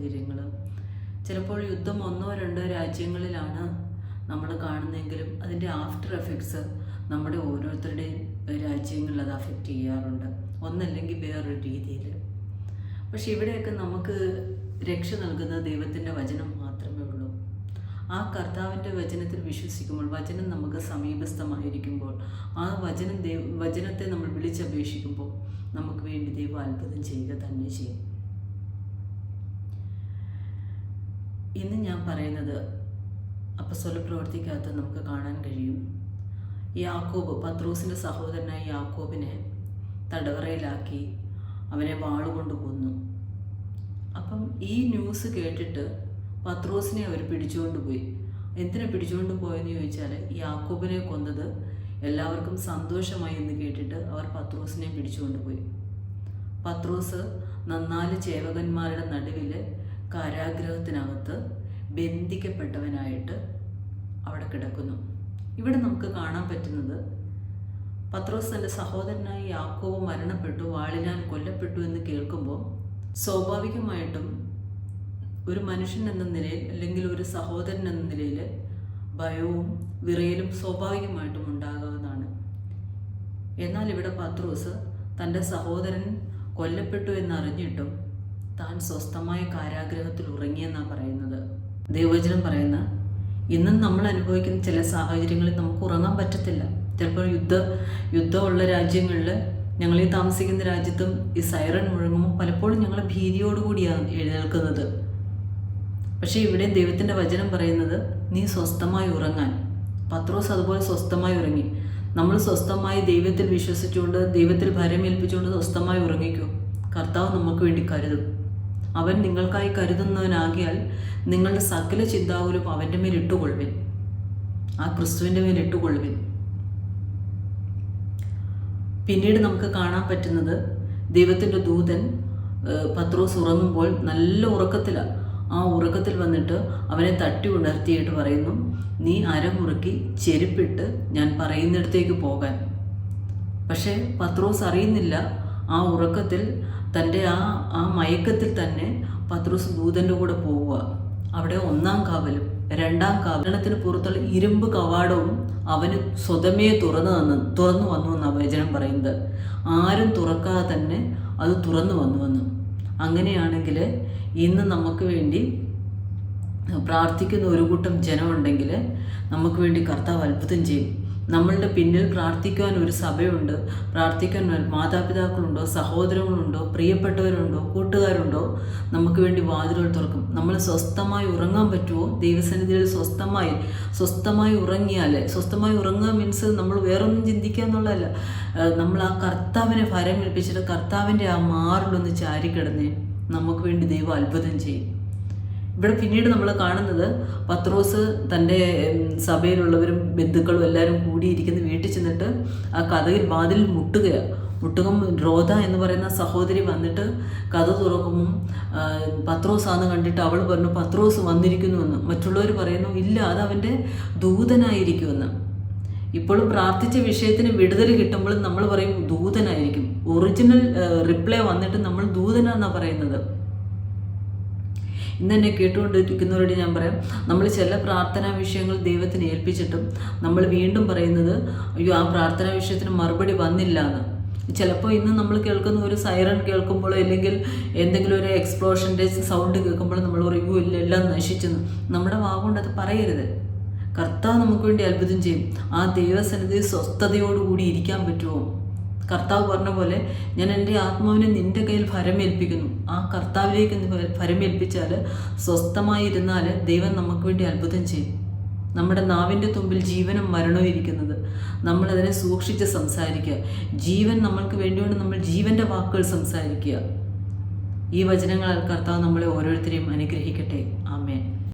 സാഹചര്യങ്ങൾ. ചിലപ്പോൾ യുദ്ധം 1-2 രാജ്യങ്ങളിലാണ് നമ്മൾ കാണുന്നതെങ്കിലും അതിൻ്റെ ആഫ്റ്റർ എഫക്ട്സ് നമ്മുടെ ഓരോരുത്തരുടെയും രാജ്യങ്ങളിൽ അത് അഫക്റ്റ് ചെയ്യാറുണ്ട്, ഒന്നല്ലെങ്കിൽ വേറൊരു രീതിയിൽ. പക്ഷെ ഇവിടെയൊക്കെ നമുക്ക് രക്ഷ നൽകുന്ന ദൈവത്തിൻ്റെ വചനം മാത്രമേ ഉള്ളൂ. ആ കർത്താവിൻ്റെ വചനത്തിൽ വിശ്വസിക്കുമ്പോൾ, വചനം നമുക്ക് സമീപസ്ഥമായിരിക്കുമ്പോൾ, ആ വചനത്തെ നമ്മൾ വിളിച്ചപേക്ഷിക്കുമ്പോൾ നമുക്ക് വേണ്ടി ദൈവം അത്ഭുതം ചെയ്യുക തന്നെ ചെയ്യും. ഇന്ന് ഞാൻ പറയുന്നത് അപ്പസ്തോലപ്രവൃത്തിക്കകത്ത് നമുക്ക് കാണാൻ കഴിയും. യാക്കോബ്, പത്രോസിൻ്റെ സഹോദരനായ യാക്കോബിനെ തടവറയിലാക്കി അവനെ വാളുകൊണ്ട് കൊന്നു. അപ്പം ഈ ന്യൂസ് കേട്ടിട്ട് പത്രോസിനെ അവർ പിടിച്ചുകൊണ്ട് പോയി. എന്തിനാ പിടിച്ചുകൊണ്ട് പോയെന്ന് ചോദിച്ചാൽ, യാക്കോബിനെ കൊന്നത് എല്ലാവർക്കും സന്തോഷമായി എന്ന് കേട്ടിട്ട് അവർ പത്രോസിനെ പിടിച്ചുകൊണ്ട് പോയി. പത്രോസ് 4 ചേവകന്മാരുടെ നടുവിൽ കാരാഗ്രഹത്തിനകത്ത് ബന്ധിക്കപ്പെട്ടവനായിട്ട് അവിടെ കിടക്കുന്നു. ഇവിടെ നമുക്ക് കാണാൻ പറ്റുന്നത്, പത്രോസ് തൻ്റെ സഹോദരനായ യാക്കോബ് മരണപ്പെട്ടു, വാളിനാൽ കൊല്ലപ്പെട്ടു എന്ന് കേൾക്കുമ്പോൾ സ്വാഭാവികമായിട്ടും ഒരു മനുഷ്യൻ എന്ന നിലയിൽ അല്ലെങ്കിൽ ഒരു സഹോദരൻ എന്ന നിലയിൽ ഭയവും വിറയലും സ്വാഭാവികമായിട്ടും ഉണ്ടാകാവുന്നതാണ്. എന്നാൽ ഇവിടെ പത്രോസ് തൻ്റെ സഹോദരൻ കൊല്ലപ്പെട്ടു എന്നറിഞ്ഞിട്ടും താൻ സ്വസ്ഥമായ കാരാഗ്രഹത്തിൽ ഉറങ്ങിയെന്നാണ് പറയുന്നത്. ദൈവവചനം പറയുന്ന, ഇന്നും നമ്മൾ അനുഭവിക്കുന്ന ചില സാഹചര്യങ്ങളിൽ നമുക്ക് ഉറങ്ങാൻ പറ്റത്തില്ല. ചിലപ്പോൾ യുദ്ധമുള്ള രാജ്യങ്ങളിൽ, ഞങ്ങൾ ഈ താമസിക്കുന്ന രാജ്യത്തും ഈ സൈറൺ മുഴങ്ങുമ്പോൾ പലപ്പോഴും ഞങ്ങൾ ഭീതിയോടുകൂടിയാണ് എഴുന്നേൽക്കുന്നത്. പക്ഷേ ഇവിടെ ദൈവത്തിൻ്റെ വചനം പറയുന്നത്, നീ സ്വസ്ഥമായി ഉറങ്ങാൻ. പത്രോസ് അതുപോലെ സ്വസ്ഥമായി ഉറങ്ങി. നമ്മൾ സ്വസ്ഥമായി ദൈവത്തിൽ വിശ്വസിച്ചുകൊണ്ട്, ദൈവത്തിൽ ഭരമേൽപ്പിച്ചുകൊണ്ട് സ്വസ്ഥമായി ഉറങ്ങിക്കോ. കർത്താവ് നമുക്ക് വേണ്ടി കരുതും. അവൻ നിങ്ങൾക്കായി കരുതുന്നവനാകിയാൽ നിങ്ങളുടെ സകല ചിന്താകുലും അവൻ്റെ മേൽ ഇട്ടുകൊള്ളുവിൻ, ആ ക്രിസ്തുവിൻ്റെ മേൽ ഇട്ടുകൊള്ളുവിൻ. പിന്നീട് നമുക്ക് കാണാൻ പറ്റുന്നത്, ദൈവത്തിൻ്റെ ദൂതൻ പത്രോസ് ഉറങ്ങുമ്പോൾ നല്ല ഉറക്കത്തിലാണ്. ആ ഉറക്കത്തിൽ വന്നിട്ട് അവനെ തട്ടി ഉണർത്തിയിട്ട് പറയുന്നു, നീ അരമുറുക്കി ചെരുപ്പിട്ട് ഞാൻ പറയുന്നിടത്തേക്ക് പോകാൻ. പക്ഷേ പത്രോസ് അറിയുന്നില്ല, ആ ഉറക്കത്തിൽ തൻ്റെ ആ മയക്കത്തിൽ തന്നെ പത്രോസ് ദൂതൻ്റെ കൂടെ പോവുക. അവിടെ 1-ാം കാവലും 2-ാം കാവലത്തിന് പുറത്തുള്ള ഇരുമ്പ് കവാടവും അവന് സ്വതമേ തുറന്നു വന്നു എന്നാണ് വചനം പറയുന്നത്. ആരും തുറക്കാതെ തന്നെ അത് തുറന്നു വന്നു. അങ്ങനെയാണെങ്കിൽ ഇന്ന് നമുക്ക് വേണ്ടി പ്രാർത്ഥിക്കുന്ന ഒരു കൂട്ടം ജനമുണ്ടെങ്കിൽ നമുക്ക് വേണ്ടി കർത്താവ് അത്ഭുതം ചെയ്യും. നമ്മളുടെ പിന്നിൽ പ്രാർത്ഥിക്കുവാൻ ഒരു സഭയുണ്ട്, പ്രാർത്ഥിക്കാൻ മാതാപിതാക്കളുണ്ടോ, സഹോദരങ്ങളുണ്ടോ, പ്രിയപ്പെട്ടവരുണ്ടോ, കൂട്ടുകാരുണ്ടോ, നമുക്ക് വേണ്ടി വാതിലുകൾ തുറക്കും. നമ്മൾ സ്വസ്ഥമായി ഉറങ്ങാൻ പറ്റുമോ? ദൈവസന്നിധിയിൽ സ്വസ്ഥമായി ഉറങ്ങിയാൽ, സ്വസ്ഥമായി ഉറങ്ങുക മീൻസ് നമ്മൾ വേറൊന്നും ചിന്തിക്കുക എന്നുള്ളതല്ല. നമ്മൾ ആ കർത്താവിനെ ഭരമേൽപ്പിച്ചിട്ട് കർത്താവിൻ്റെ ആ മാറിലൊന്ന് ചാരിക്കിടന്നേ നമുക്ക് വേണ്ടി ദൈവം അത്ഭുതം ചെയ്യും. ഇവിടെ പിന്നീട് നമ്മൾ കാണുന്നത്, പത്രോസ് തൻ്റെ സഭയിലുള്ളവരും ബന്ധുക്കളും എല്ലാവരും കൂടിയിരിക്കുന്ന വീട്ടിൽ ചെന്നിട്ട് ആ വാതിൽ മുട്ടുകം റോധ എന്ന് പറയുന്ന സഹോദരി വന്നിട്ട് കഥ തുറക്കുമ്പം പത്രോസാന്ന് കണ്ടിട്ട് അവൾ പറഞ്ഞു, പത്രോസ് വന്നിരിക്കുന്നുവെന്ന്. മറ്റുള്ളവർ പറയുന്നു, ഇല്ല, അത് അവൻ്റെ ദൂതനായിരിക്കുമെന്ന്. ഇപ്പോഴും പ്രാർത്ഥിച്ച വിഷയത്തിന് വിടുതൽ കിട്ടുമ്പോഴും നമ്മൾ പറയും ദൂതനായിരിക്കും. ഒറിജിനൽ റിപ്ലൈ വന്നിട്ട് നമ്മൾ ദൂതനാന്നാണ് പറയുന്നത്. ഇന്ന് എന്നെ കേട്ടുകൊണ്ടിരിക്കുന്നവരോട് ഞാൻ പറയാം, നമ്മൾ ചില പ്രാർത്ഥനാ വിഷയങ്ങൾ ദൈവത്തിന് ഏൽപ്പിച്ചിട്ടും നമ്മൾ വീണ്ടും പറയുന്നത്, അയ്യോ ആ പ്രാർത്ഥനാ വിഷയത്തിന് മറുപടി വന്നില്ല എന്ന്. ചിലപ്പോൾ ഇന്ന് നമ്മൾ കേൾക്കുന്ന ഒരു സൈറൺ കേൾക്കുമ്പോഴോ അല്ലെങ്കിൽ എന്തെങ്കിലും ഒരു എക്സ്പ്ലോഷൻ്റെ സൗണ്ട് കേൾക്കുമ്പോഴോ നമ്മൾ പറയും, അയ്യോ ഇല്ല, എല്ലാം നശിച്ചെന്ന്. നമ്മുടെ വാഗുകൊണ്ട് അത് പറയരുത്. കർത്താവ് നമുക്ക് വേണ്ടി അത്ഭുതം ചെയ്യും. ആ ദൈവസന്നിധി സ്വസ്ഥതയോടുകൂടി ഇരിക്കാൻ പറ്റുമോ? കർത്താവ് പറഞ്ഞ പോലെ, ഞാൻ എൻ്റെ ആത്മാവിനെ നിൻ്റെ കയ്യിൽ ഭരമേൽപ്പിക്കുന്നു. ആ കർത്താവിലേക്ക് ഭരമേൽപ്പിച്ചാൽ, സ്വസ്ഥമായിരുന്നാൽ ദൈവം നമുക്ക് വേണ്ടി അത്ഭുതം ചെയ്യും. നമ്മുടെ നാവിൻ്റെ തുമ്പിൽ ജീവനും മരണവും ഇരിക്കുന്നത്, നമ്മളതിനെ സൂക്ഷിച്ച് സംസാരിക്കുക. ജീവൻ നമ്മൾക്ക് വേണ്ടിയോണ്ട് നമ്മൾ ജീവൻ്റെ വാക്കുകൾ സംസാരിക്കുക. ഈ വചനങ്ങളാൽ കർത്താവ് നമ്മളെ ഓരോരുത്തരെയും അനുഗ്രഹിക്കട്ടെ. ആമേൻ.